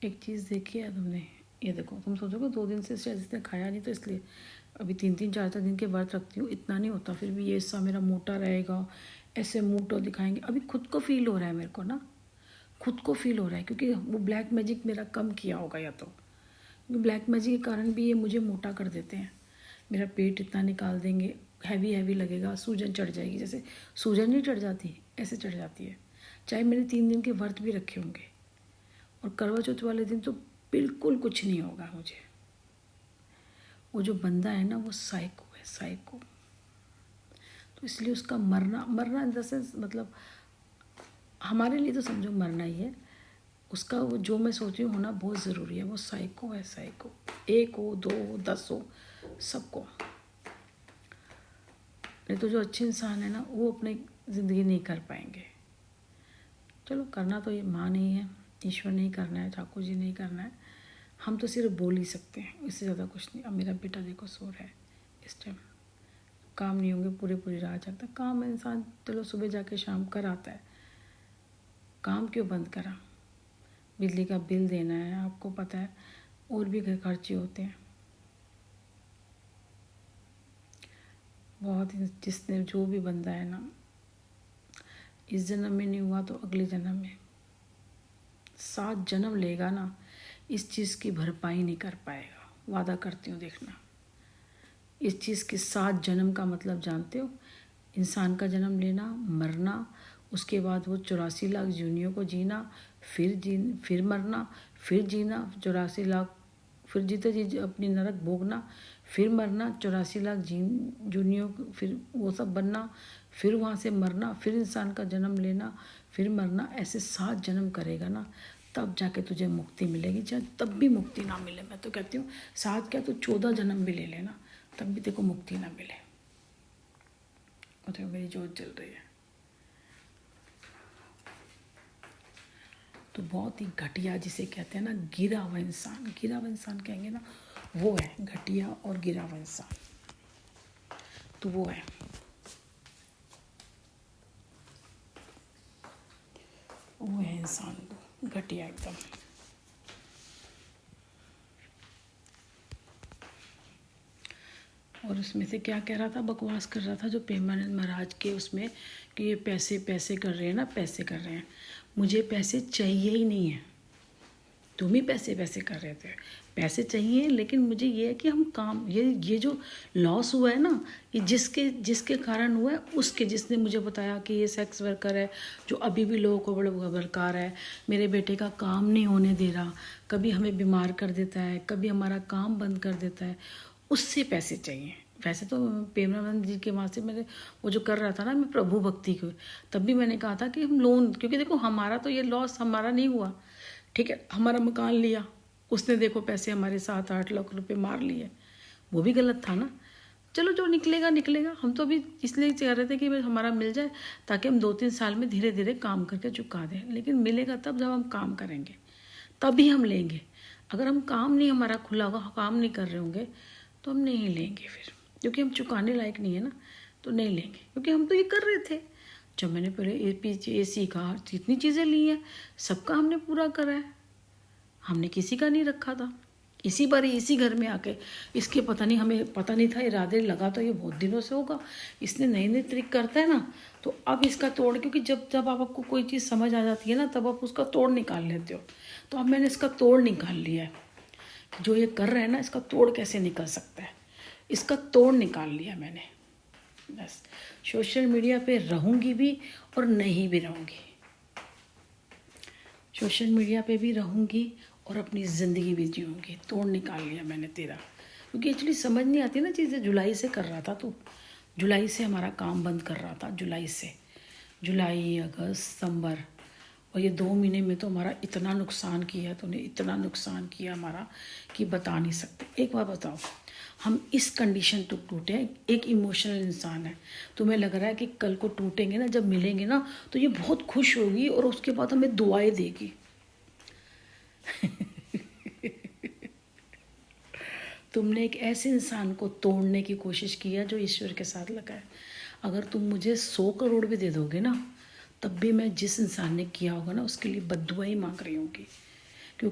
एक चीज़ देखी है तुमने, ये देखो, तुम सोचोगे 2 दिन से शायद इसने खाया नहीं तो इसलिए अभी 3-3 4-4 दिन के व्रत रखती हूँ, इतना नहीं होता, फिर भी ये हिस्सा मेरा मोटा रहेगा, ऐसे मुँह तो दिखाएंगे। अभी खुद को फील हो रहा है मेरे को ना, खुद को फील हो रहा है, क्योंकि वो ब्लैक मैजिक मेरा कम किया होगा, या तो क्योंकि ब्लैक मैजिक के कारण भी ये मुझे मोटा कर देते हैं। मेरा पेट इतना निकाल देंगे, हैवी हैवी लगेगा, सूजन चढ़ जाएगी, जैसे सूजन नहीं चढ़ जाती ऐसे चढ़ जाती है, चाहे मैंने 3 दिन के व्रत भी रखे होंगे। और करवा चौथ वाले दिन तो बिल्कुल कुछ नहीं होगा मुझे। वो जो बंदा है ना वो साइको है, साइको। तो इसलिए उसका मरना, मरना इन द सेंस मतलब हमारे लिए तो समझो मरना ही है, उसका वो जो मैं सोच रही हूँ होना बहुत ज़रूरी है। वो साइको है, साइको। 1 हो, 2 हो, 10 हो, सबको। नहीं तो जो अच्छे इंसान है ना वो अपनी ज़िंदगी नहीं कर पाएंगे। चलो करना तो ये माँ नहीं है, ईश्वर नहीं करना है, ठाकुर जी नहीं करना है, हम तो सिर्फ बोल ही सकते हैं, इससे ज़्यादा कुछ नहीं। अब मेरा बेटा देखो सो रहा है इस टाइम, काम नहीं होंगे, पूरी पूरी रात जागता। काम इंसान चलो सुबह जाके शाम कर आता है, काम क्यों बंद करा? बिजली का बिल देना है, आपको पता है, और भी खर्चे होते हैं बहुत। जिसने जो भी बंदा है ना, इस जन्म में नहीं हुआ तो अगले जन्म में 7 जन्म लेगा ना, इस चीज़ की भरपाई नहीं कर पाएगा, वादा करती हूँ। देखना, इस चीज़ के 7 जन्म का मतलब जानते हो? इंसान का जन्म लेना, मरना, उसके बाद वो 84 लाख जूनियों को जीना, फिर मरना, फिर जीना 84 लाख, फिर जीते जी अपनी नरक भोगना, फिर मरना 84 लाख जूनियों, फिर वो सब बनना, फिर वहाँ से मरना, फिर इंसान का जन्म लेना, फिर मरना। ऐसे 7 जन्म करेगा ना, तब जाके तुझे मुक्ति मिलेगी। चाहे तब भी मुक्ति ना मिले, मैं तो कहती हूँ 7 क्या तो 14 जन्म भी ले लेना, तब भी देखो मुक्ति ना मिले। और देखो मेरी जोत जल रही है। तो बहुत ही घटिया, जिसे कहते हैं ना गिरा हुआ इंसान, गिरा हुआ इंसान कहेंगे ना, वो है घटिया और गिरा हुआ इंसान, तो वो है। वो है इंसान तो घटिया एकदम। और उसमें से क्या कह रहा था, बकवास कर रहा था जो प्रेमानंद महाराज के उसमें, कि ये पैसे पैसे कर रहे हैं ना, पैसे कर रहे हैं। मुझे पैसे चाहिए ही नहीं है, तुम ही पैसे पैसे कर रहे थे। पैसे चाहिए, लेकिन मुझे ये है कि हम काम, ये जो लॉस हुआ है ना, ये जिसके जिसके कारण हुआ है, उसके, जिसने मुझे बताया कि ये सेक्स वर्कर है जो अभी भी लोगों को बड़ा बलकार है, मेरे बेटे का काम नहीं होने दे रहा, कभी हमें बीमार कर देता है, कभी हमारा काम बंद कर देता है, उससे पैसे चाहिए। वैसे तो प्रेमानंद जी के वहाँ से मैंने वो जो कर रहा था ना, मैं प्रभु भक्ति को, तब भी मैंने कहा था कि हम लोन, क्योंकि देखो हमारा तो ये लॉस हमारा नहीं हुआ, ठीक है, हमारा मकान लिया उसने, देखो पैसे हमारे 7-8 लाख रुपए मार लिए, वो भी गलत था ना। चलो जो निकलेगा निकलेगा, हम तो अभी इसलिए चाह रहे थे कि भाई हमारा मिल जाए, ताकि हम 2-3 साल में धीरे धीरे काम करके चुका दें। लेकिन मिलेगा तब जब हम काम करेंगे, तभी हम लेंगे। अगर हम काम नहीं, हमारा खुला हुआ काम नहीं कर रहे होंगे, तो हम नहीं लेंगे फिर, क्योंकि हम चुकाने लायक नहीं है ना, तो नहीं लेंगे। क्योंकि हम तो ये कर रहे थे, जब मैंने पहले AC का जितनी चीज़ें ली हैं सबका हमने पूरा करा है, हमने किसी का नहीं रखा था। इसी बार इसी घर में आके इसके पता नहीं, हमें पता नहीं था, इरादे लगा तो ये बहुत दिनों से होगा, इसने नई नई ट्रिक करता है ना, तो अब इसका तोड़, क्योंकि जब जब आपको कोई चीज़ समझ आ जाती है ना, तब आप उसका तोड़ निकाल लेते हो। तो अब मैंने इसका तोड़ निकाल लिया है, जो ये कर रहा है ना, इसका तोड़ कैसे निकल सकता है, इसका तोड़ निकाल लिया मैंने। बस सोशल मीडिया पे रहूँगी भी और नहीं भी रहूँगी, सोशल मीडिया पे भी रहूँगी और अपनी ज़िंदगी भी जीऊँगी। तोड़ निकाल लिया मैंने तेरा, क्योंकि एक्चुअली समझ नहीं आती ना चीज़ें। जुलाई से कर रहा था तू, जुलाई से हमारा काम बंद कर रहा था, जुलाई से, जुलाई अगस्त सितंबर, और ये 2 महीने में तो हमारा इतना नुकसान किया, तूने इतना नुकसान किया हमारा कि बता नहीं सकते। एक बार बताओ, हम इस कंडीशन तो टूटे हैं, एक इमोशनल इंसान है, तुम्हें लग रहा है कि कल को टूटेंगे ना, जब मिलेंगे ना, तो ये बहुत खुश होगी और उसके बाद हमें दुआएं देगी। तुमने एक ऐसे इंसान को तोड़ने की कोशिश की है जो ईश्वर के साथ लगा है। अगर तुम मुझे 100 करोड़ भी दे दोगे ना, तब भी मैं जिस इंसान ने किया होगा ना उसके लिए बद्दुआ ही मांग रही होंगी।